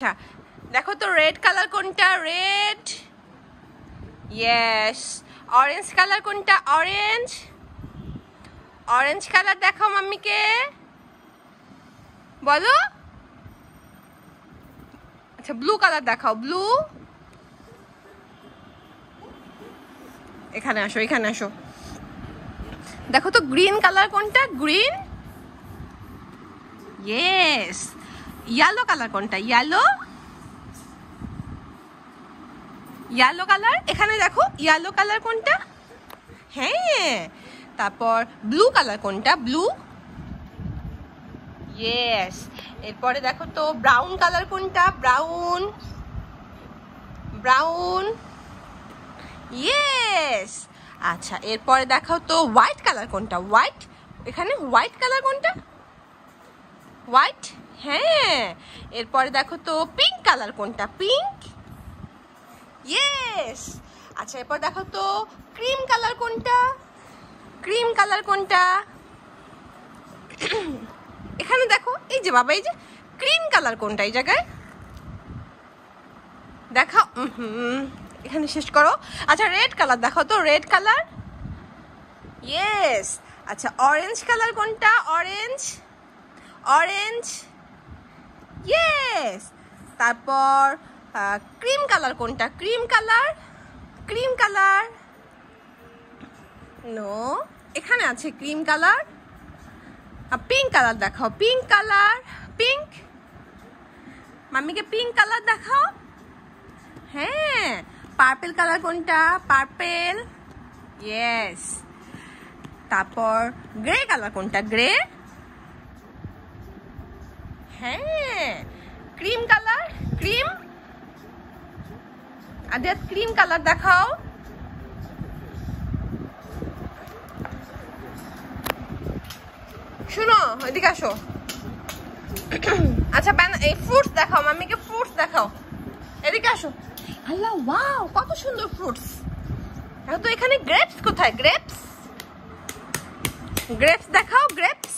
আচ্ছা দেখো তো রেড কালার কোনটা? রেড। ইয়েস। অরেঞ্জ কালার কোনটা? অরেঞ্জ। অরেঞ্জ কালার দেখাও মাম্মিকে, বলো। আচ্ছা ব্লু কালার দেখাও। ব্লু। এখানে আসো, এখানে আসো। দেখো তো গ্রিন কালার কোনটা? গ্রিন। ইয়েস। ইয়েলো কালার কোনটা? ইয়েলো। ইয়েলো কালার, এখানে দেখো ইয়েলো কালার কোনটা? হ্যাঁ। তারপর ব্লু কালার কোনটা? ব্লু। ইয়েস। এরপরে দেখো তো ব্রাউন কালার কোনটা? ব্রাউন। ব্রাউন। ইয়েস। আচ্ছা এরপরে দেখাও তো হোয়াইট কালার কোনটা? হোয়াইট। এখানে হোয়াইট কালার কোনটা? হোয়াইট। হ্যাঁ। এরপরে দেখো তো পিঙ্ক কালার কোনটা? পিঙ্ক। ইয়েস। আচ্ছা এরপর দেখো তো ক্রিম কালার কোনটা? ক্রিম কালার কোনটা? এখানে দেখো, এই যে বাবা, এই যে ক্রিম কালার কোনটা? এই জায়গায় দেখাও। এখানে শেষ করো। আচ্ছা রেড কালার দেখাও তো। Red colour. ইয়েস। আচ্ছা অরেঞ্জ কালার কোনটা? অরেঞ্জ। অরেঞ্জ। ইয়েস। তারপর ক্রিম কালার কোনটা? Cream colour. Cream colour. No, এখানে আছে ক্রিম কালার। পিঙ্ক কালার দেখাও। Pink colour. পিঙ্ক। মাম্মিকে পিঙ্ক কালার দেখাও। হ্যাঁ। পার্পল কালার কোনটা? পার্পল। ইয়েস। তারপর গ্রে কালার কোনটা? গ্রে। হ্যাঁ। Cream colour. Cream. Adiyat cream colour দেখাও। শুনো, এদিকে আসো। আচ্ছা এই ফ্রুটস দেখাও মাম্মিকে। ফ্রুটস দেখাও। এদিকে আসো। আল্লাহ, ওয়াও, কত সুন্দর ফ্রুটস। তো এখানে গ্রেপস কোথায়? গ্রেপস। গ্রেপস দেখাও। গ্রেপস।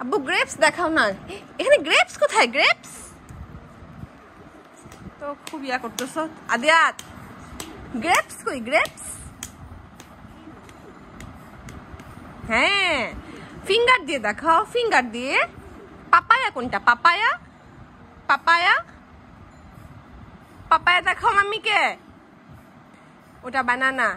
আব্বু গ্রেপস দেখাও না। এখানে গ্রেপস কোথায়? গ্রেপস তো খুব ইয়া করতেছ। আদিয়াত গ্রেপস কই? গ্রেপস। হ্যাঁ, ফিঙ্গার দিয়ে দেখাও। ফিঙ্গার দিয়ে। পাপায়া কোনটা? পাপায়া। পাপায়া। পাপায়া দেখাও মাম্মিকে। ওটা বানানা।